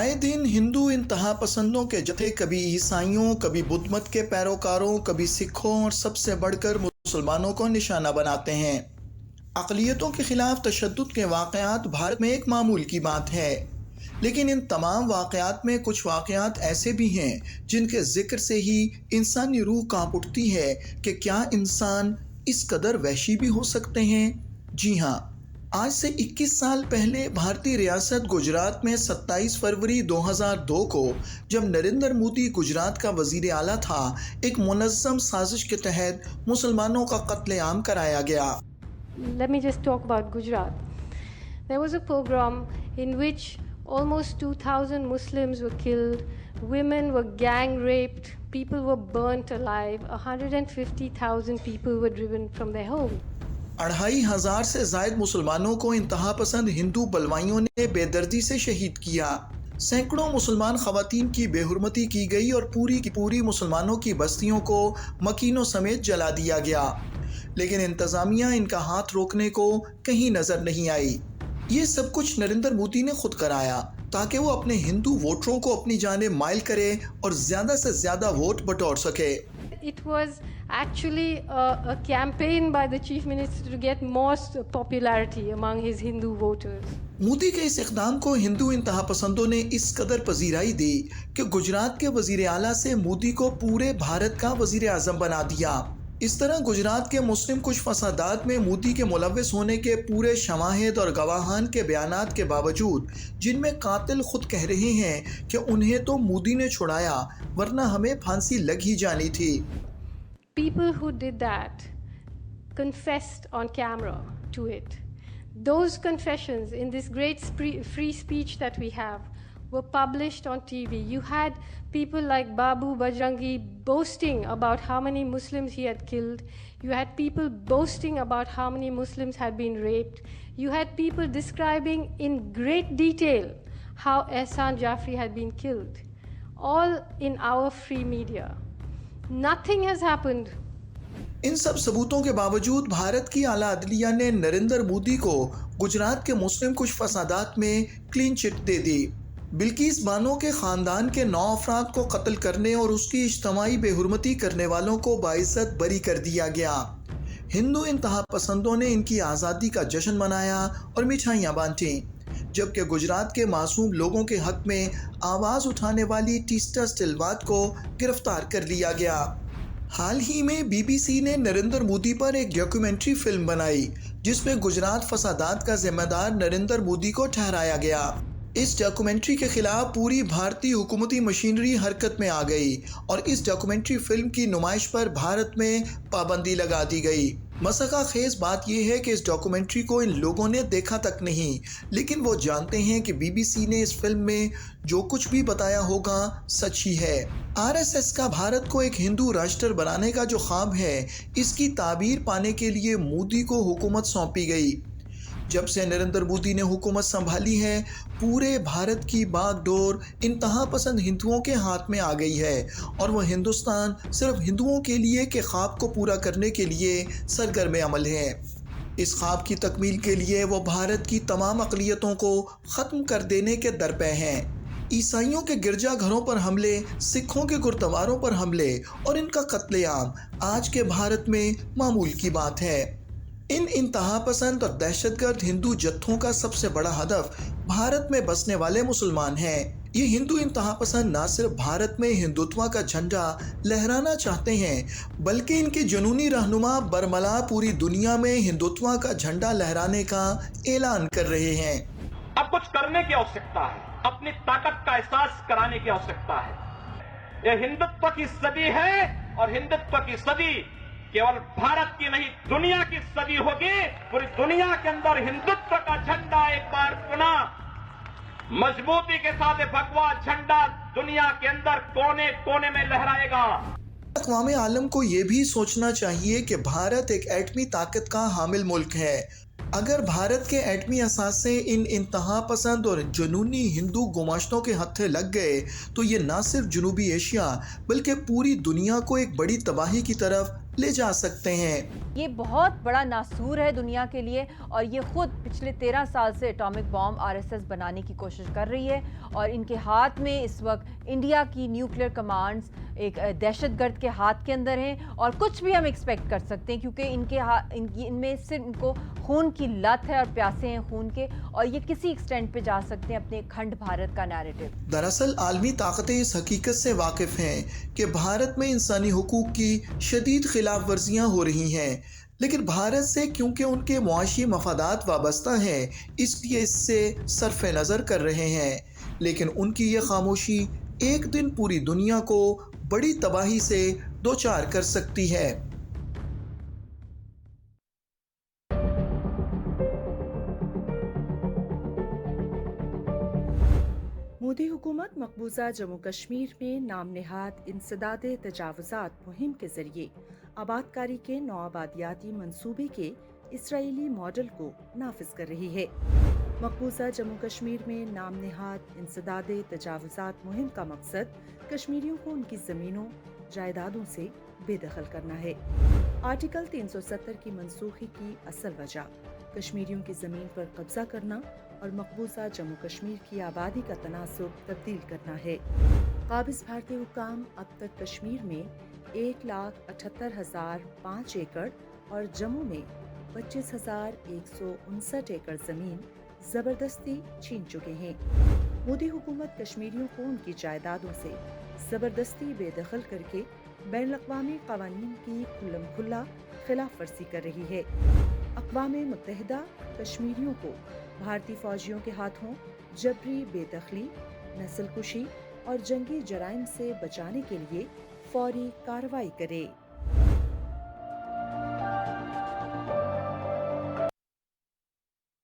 آئے دن ہندو انتہا پسندوں کے جتھے کبھی عیسائیوں، کبھی بدھ مت کے پیروکاروں، کبھی سکھوں اور سب سے بڑھ کر مسلمانوں کو نشانہ بناتے ہیں۔ اقلیتوں کے خلاف تشدد کے واقعات بھارت میں ایک معمول کی بات ہے، لیکن ان تمام واقعات میں کچھ واقعات ایسے بھی ہیں جن کے ذکر سے ہی انسانی روح کانپ اٹھتی ہے کہ کیا انسان اس قدر وحشی بھی ہو سکتے ہیں؟ جی ہاں، آج سے 21 سال پہلے بھارتی ریاست گجرات میں 27 فروری 2002 کو جب نریندر مودی گجرات کا وزیر اعلیٰ تھا، ایک منظم سازش کے تحت مسلمانوں کا قتل عام کرایا گیا۔ Let me just talk about Gujarat. There was a pogrom in which almost 2,000 Muslims were killed, women were gang raped, people were burnt alive, 150,000 people were driven from their homes. 2,500 سے زائد مسلمانوں کو انتہا پسند ہندو بلوائیوں نے بے دردی سے شہید کیا۔ سینکڑوں مسلمان خواتین کی بے حرمتی کی گئی اور پوری کی پوری مسلمانوں کی بستیوں کو مکینوں سمیت جلا دیا گیا، لیکن انتظامیہ ان کا ہاتھ روکنے کو کہیں نظر نہیں آئی۔ یہ سب کچھ نریندر مودی نے خود کرایا تاکہ وہ اپنے ہندو ووٹروں کو اپنی جانب مائل کرے اور زیادہ سے زیادہ ووٹ بٹور سکے۔ It was actually a campaign by the Chief Minister to get more popularity among his Hindu voters. Modi کے اس اقدام کو ہندو انتہا پسندوں نے اس قدر پذیرائی دی کہ گجرات کے وزیر اعلیٰ سے مودی کو پورے بھارت کا وزیر اعظم بنا دیا۔ اس طرح گجرات کے مسلم کش فسادات میں مودی کے ملوث ہونے کے پورے شواہد اور گواہان کے بیانات کے باوجود، جن میں قاتل خود کہہ رہے ہیں کہ انہیں تو مودی نے چھڑایا ورنہ ہمیں پھانسی لگ ہی جانی تھی۔ People who did that confessed on camera to it. Those confessions in this great free speech that we have were published on TV. You had people like Babu Bajrangi boasting about how many Muslims he had killed. You had people boasting about how many Muslims had been raped. You had people describing in great detail how Ehsan Jafri had been killed, all in our free media. Nothing has happened. ان سب ثبوتوں کے باوجود بھارت کی اعلیٰ عدلیہ نے نریندر مودی کو گجرات کے مسلم کش فسادات میں کلین چٹ دے دی۔ بلقیس بانو کے خاندان کے 9 افراد کو قتل کرنے اور اس کی اجتماعی بے حرمتی کرنے والوں کو باعزت بری کر دیا گیا۔ ہندو انتہا پسندوں نے ان کی آزادی کا جشن منایا اور مٹھائیاں بانٹیں، جبکہ گجرات کے معصوم لوگوں کے حق میں آواز اٹھانے والی ٹیسٹا سٹیلوات کو گرفتار کر لیا گیا۔ حال ہی میں بی بی سی نے نریندر مودی پر ایک ڈاکیومنٹری فلم بنائی جس میں گجرات فسادات کا ذمہ دار نریندر مودی کو ٹھہرایا گیا۔ اس ڈاکیومنٹری کے خلاف پوری بھارتی حکومتی مشینری حرکت میں آ گئی اور اس ڈاکیومنٹری فلم کی نمائش پر بھارت میں پابندی لگا دی گئی۔ مسخرہ خیز بات یہ ہے کہ اس ڈاکیومنٹری کو ان لوگوں نے دیکھا تک نہیں، لیکن وہ جانتے ہیں کہ بی بی سی نے اس فلم میں جو کچھ بھی بتایا ہوگا سچ ہی ہے۔ آر ایس ایس کا بھارت کو ایک ہندو راشٹر بنانے کا جو خواب ہے، اس کی تعبیر پانے کے لیے مودی کو حکومت سونپی گئی۔ جب سے نریندر مودی نے حکومت سنبھالی ہے، پورے بھارت کی باغ ڈور انتہا پسند ہندوؤں کے ہاتھ میں آ گئی ہے اور وہ ہندوستان صرف ہندوؤں کے لیے کے خواب کو پورا کرنے کے لیے سرگرم عمل ہے۔ اس خواب کی تکمیل کے لیے وہ بھارت کی تمام اقلیتوں کو ختم کر دینے کے درپے ہیں۔ عیسائیوں کے گرجا گھروں پر حملے، سکھوں کے گردواروں پر حملے اور ان کا قتل عام آج کے بھارت میں معمول کی بات ہے۔ ان انتہا پسند اور دہشت گرد ہندو جتھوں کا سب سے بڑا ہدف بھارت میں بسنے والے مسلمان ہیں۔ یہ ہندو انتہا پسند نہ صرف بھارت میں ہندوتوا کا جھنڈا لہرانا چاہتے ہیں، بلکہ ان کے جنونی رہنما برملا پوری دنیا میں ہندوتوا کا جھنڈا لہرانے کا اعلان کر رہے ہیں۔ اب کچھ کرنے کی آوشکتا ہے، اپنی طاقت کا احساس کرانے کی آوشکتا ہے۔ یہ ہندوتو کی صدی ہے اور ہندوتو کی صدی کیول بھارت کی نہیں، دنیا کی صدی ہوگی۔ پوری دنیا کے اندر ہندوتو کا جھنڈا ایک بار پناہ مضبوطی کے ساتھ بھگوا جھنڈا دنیا کے اندر کونے کونے میں لہرائے گا۔ اقوام عالم کو یہ بھی سوچنا چاہیے کہ بھارت ایک ایٹمی طاقت کا حامل ملک ہے۔ اگر بھارت کے ایٹمی اثاثے ان انتہا پسند اور جنونی ہندو گماشتوں کے ہتھے لگ گئے تو یہ نہ صرف جنوبی ایشیا بلکہ پوری دنیا کو ایک بڑی تباہی کی طرف لے جا سکتے ہیں۔ یہ بہت بڑا ناسور ہے دنیا کے لیے، اور یہ خود پچھلے 13 سال سے اٹامک بام RSS بنانے کی کوشش کر رہی ہے، اور ان کے ہاتھ میں اس وقت انڈیا کی نیوکلیئر کمانڈز ایک دہشت گرد کے ہاتھ کے اندر ہیں، اور کچھ بھی ہم ایکسپیکٹ کر سکتے ہیں، کیونکہ ان میں صرف ان کو خون کی لت ہے اور پیاسے ہیں خون کے، اور یہ کسی ایکسٹینٹ پہ جا سکتے ہیں اپنے کھنڈ بھارت کا نیریٹو۔ دراصل عالمی طاقتیں اس حقیقت سے واقف ہیں کہ بھارت میں انسانی حقوق کی شدید خلاف ورزیاں ہو رہی ہیں، لیکن بھارت سے کیونکہ ان کے معاشی مفادات وابستہ ہیں اس لیے اس سے صرف نظر کر رہے ہیں، لیکن ان کی یہ خاموشی ایک دن پوری دنیا کو بڑی تباہی سے دوچار کر سکتی ہے۔ مودی حکومت مقبوضہ جموں کشمیر میں نام نہاد انسداد تجاوزات مہم کے ذریعے آباد کاری کے نوآبادیاتی منصوبے کے اسرائیلی ماڈل کو نافذ کر رہی ہے۔ مقبوضہ جموں کشمیر میں نام نہاد انسداد تجاوزات مہم کا مقصد کشمیریوں کو ان کی زمینوں جائیدادوں سے بے دخل کرنا ہے۔ آرٹیکل 370 کی منسوخی کی اصل وجہ کشمیریوں کی زمین پر قبضہ کرنا اور مقبوضہ جموں کشمیر کی آبادی کا تناسب تبدیل کرنا ہے۔ قابض بھارتی حکام اب تک کشمیر میں 1,78,005 ایکڑ اور جموں میں 25,159 ایکڑ زمین زبردستی چھین چکے ہیں۔ مودی حکومت کشمیریوں کو ان کی جائیدادوں سے زبردستی بے دخل کر کے بین الاقوامی قوانین کی کھلم کھلا خلاف ورزی کر رہی ہے۔ اقوام متحدہ کشمیریوں کو بھارتی فوجیوں کے ہاتھوں جبری بے دخلی، نسل کشی اور جنگی جرائم سے بچانے کے لیے فوری کارروائی کرے۔